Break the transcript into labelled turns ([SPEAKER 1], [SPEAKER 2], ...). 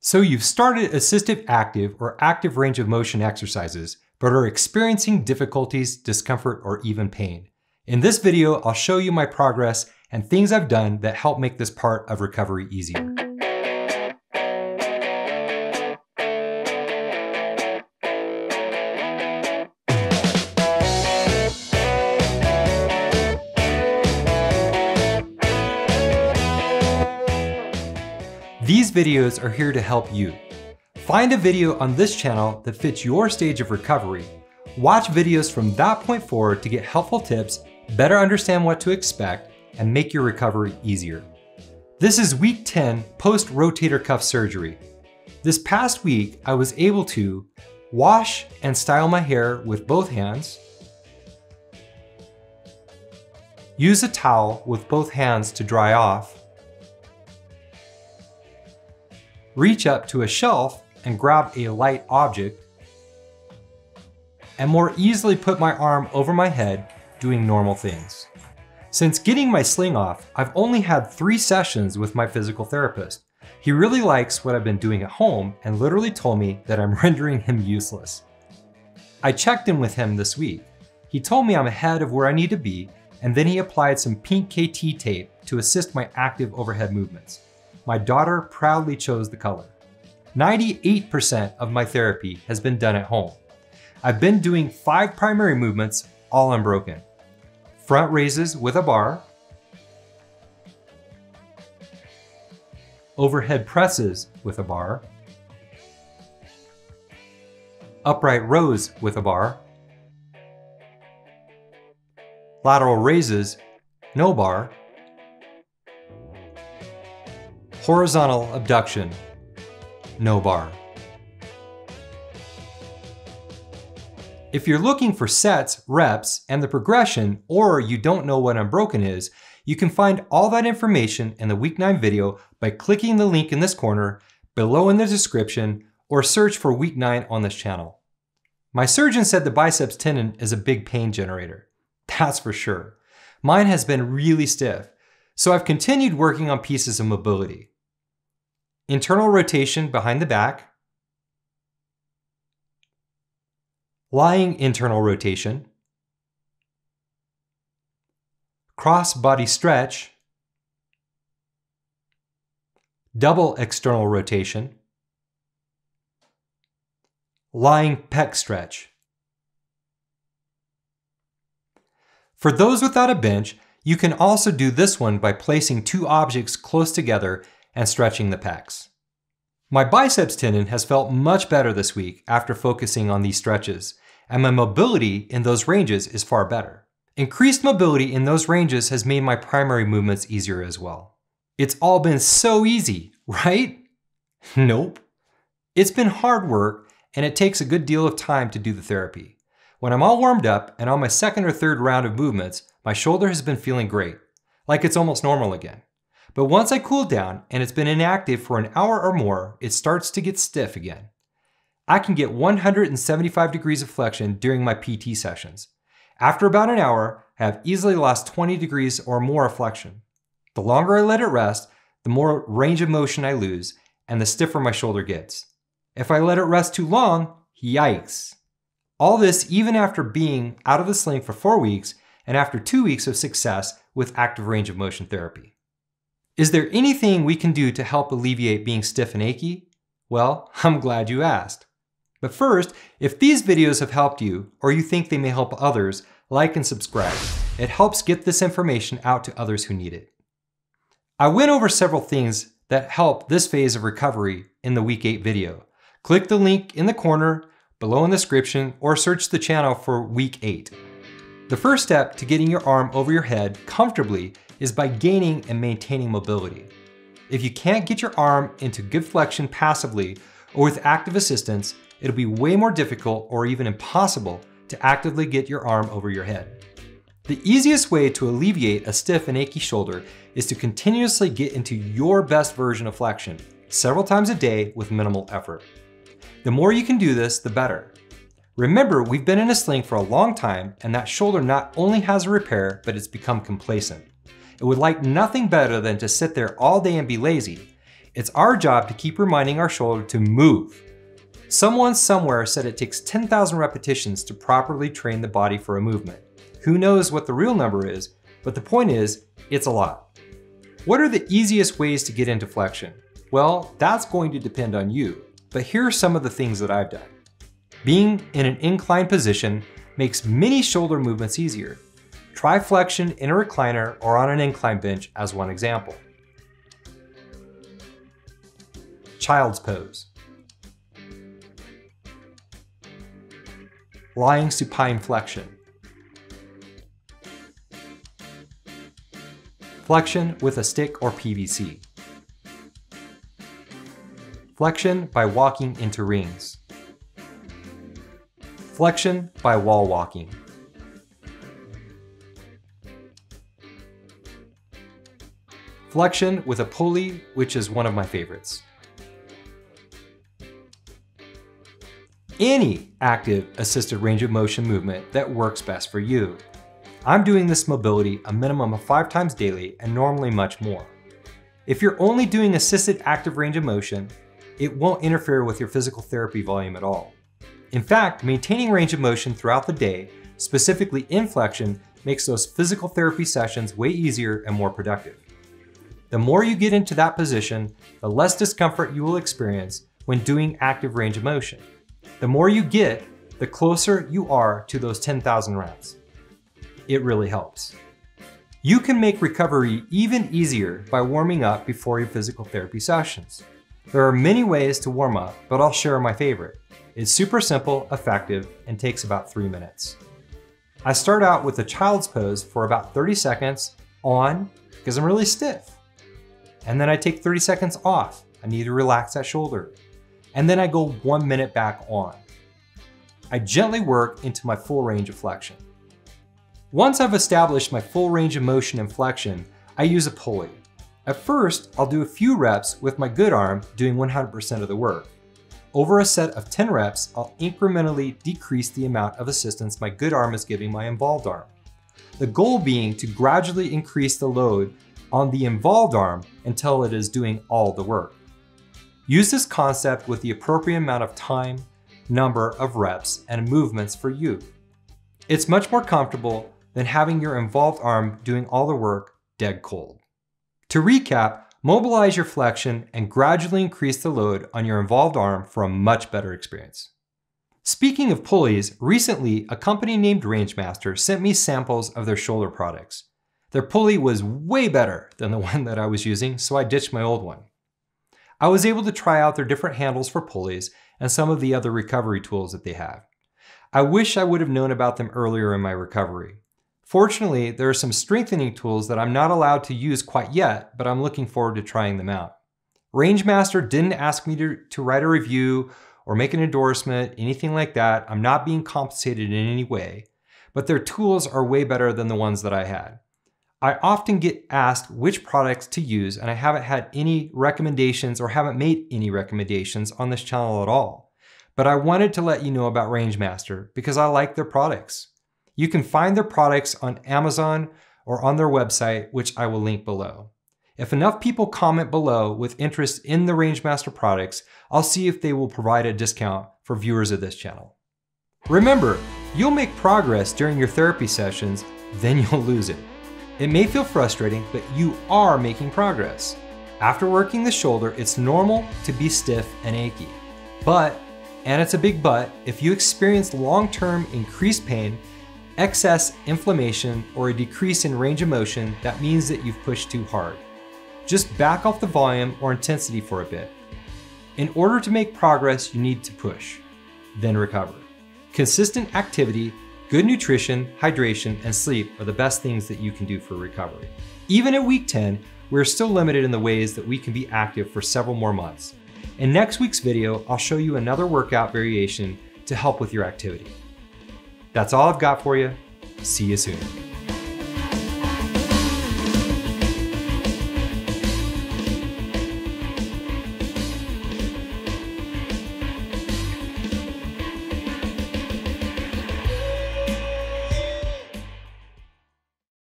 [SPEAKER 1] So you've started assistive active or active range of motion exercises, but are experiencing difficulties, discomfort, or even pain. In this video, I'll show you my progress and things I've done that help make this part of recovery easier. These videos are here to help you. Find a video on this channel that fits your stage of recovery. Watch videos from that point forward to get helpful tips, better understand what to expect, and make your recovery easier. This is week 10 post-rotator cuff surgery. This past week, I was able to wash and style my hair with both hands, use a towel with both hands to dry off, reach up to a shelf and grab a light object, and more easily put my arm over my head doing normal things. Since getting my sling off, I've only had 3 sessions with my physical therapist. He really likes what I've been doing at home and literally told me that I'm rendering him useless. I checked in with him this week. He told me I'm ahead of where I need to be, and then he applied some pink KT tape to assist my active overhead movements. My daughter proudly chose the color. 98% of my therapy has been done at home. I've been doing 5 primary movements, all unbroken. Front raises with a bar, overhead presses with a bar, upright rows with a bar, lateral raises, no bar, horizontal abduction, no bar. If you're looking for sets, reps, and the progression, or you don't know what unbroken is, you can find all that information in the week 9 video by clicking the link in this corner, below in the description, or search for week 9 on this channel. My surgeon said the biceps tendon is a big pain generator. That's for sure. Mine has been really stiff, so I've continued working on pieces of mobility. Internal rotation behind the back, lying internal rotation, cross body stretch, double external rotation, lying pec stretch. For those without a bench, you can also do this one by placing 2 objects close together and stretching the pecs. My biceps tendon has felt much better this week after focusing on these stretches, and my mobility in those ranges is far better. Increased mobility in those ranges has made my primary movements easier as well. It's all been so easy, right? Nope. It's been hard work, and it takes a good deal of time to do the therapy. When I'm all warmed up and on my 2nd or 3rd round of movements, my shoulder has been feeling great, like it's almost normal again. But once I cool down and it's been inactive for an hour or more, it starts to get stiff again. I can get 175 degrees of flexion during my PT sessions. After about an hour, I have easily lost 20 degrees or more of flexion. The longer I let it rest, the more range of motion I lose and the stiffer my shoulder gets. If I let it rest too long, yikes. All this even after being out of the sling for 4 weeks and after 2 weeks of success with active range of motion therapy. Is there anything we can do to help alleviate being stiff and achy? Well, I'm glad you asked. But first, if these videos have helped you, or you think they may help others, like and subscribe. It helps get this information out to others who need it. I went over several things that help this phase of recovery in the week 8 video. Click the link in the corner, below in the description, or search the channel for week 8. The first step to getting your arm over your head comfortably is by gaining and maintaining mobility. If you can't get your arm into good flexion passively or with active assistance, it'll be way more difficult or even impossible to actively get your arm over your head. The easiest way to alleviate a stiff and achy shoulder is to continuously get into your best version of flexion, several times a day with minimal effort. The more you can do this, the better. Remember, we've been in a sling for a long time, and that shoulder not only has a repair, but it's become complacent. It would like nothing better than to sit there all day and be lazy. It's our job to keep reminding our shoulder to move. Someone somewhere said it takes 10,000 repetitions to properly train the body for a movement. Who knows what the real number is, but the point is, it's a lot. What are the easiest ways to get into flexion? Well, that's going to depend on you, but here are some of the things that I've done. Being in an inclined position makes many shoulder movements easier. Try flexion in a recliner or on an incline bench as one example. Child's pose. Lying supine flexion. Flexion with a stick or PVC. Flexion by walking into rings. Flexion by wall walking. Flexion with a pulley, which is one of my favorites. Any active assisted range of motion movement that works best for you. I'm doing this mobility a minimum of 5 times daily and normally much more. If you're only doing assisted active range of motion, it won't interfere with your physical therapy volume at all. In fact, maintaining range of motion throughout the day, specifically in flexion, makes those physical therapy sessions way easier and more productive. The more you get into that position, the less discomfort you will experience when doing active range of motion. The more you get, the closer you are to those 10,000 reps. It really helps. You can make recovery even easier by warming up before your physical therapy sessions. There are many ways to warm up, but I'll share my favorite. It's super simple, effective, and takes about 3 minutes. I start out with a child's pose for about 30 seconds on, because I'm really stiff. And then I take 30 seconds off. I need to relax that shoulder. And then I go 1 minute back on. I gently work into my full range of flexion. Once I've established my full range of motion and flexion, I use a pulley. At first, I'll do a few reps with my good arm doing 100% of the work. Over a set of 10 reps, I'll incrementally decrease the amount of assistance my good arm is giving my involved arm. The goal being to gradually increase the load on the involved arm until it is doing all the work. Use this concept with the appropriate amount of time, number of reps, and movements for you. It's much more comfortable than having your involved arm doing all the work dead cold. To recap, mobilize your flexion and gradually increase the load on your involved arm for a much better experience. Speaking of pulleys, recently a company named Rangemaster sent me samples of their shoulder products. Their pulley was way better than the one that I was using, so I ditched my old one. I was able to try out their different handles for pulleys and some of the other recovery tools that they have. I wish I would have known about them earlier in my recovery. Fortunately, there are some strengthening tools that I'm not allowed to use quite yet, but I'm looking forward to trying them out. Rangemaster didn't ask me to write a review or make an endorsement, anything like that. I'm not being compensated in any way, but their tools are way better than the ones that I had. I often get asked which products to use, and I haven't had any recommendations or haven't made any recommendations on this channel at all. But I wanted to let you know about Rangemaster because I like their products. You can find their products on Amazon or on their website, which I will link below. If enough people comment below with interest in the Rangemaster products, I'll see if they will provide a discount for viewers of this channel. Remember, you'll make progress during your therapy sessions, then you'll lose it. It may feel frustrating, but you are making progress. After working the shoulder, it's normal to be stiff and achy. But, and it's a big but, if you experience long-term increased pain, excess inflammation, or a decrease in range of motion, that means that you've pushed too hard. Just back off the volume or intensity for a bit. In order to make progress, you need to push, then recover. Consistent activity, good nutrition, hydration, and sleep are the best things that you can do for recovery. Even at week 10, we're still limited in the ways that we can be active for several more months. In next week's video, I'll show you another workout variation to help with your activity. That's all I've got for you. See you soon.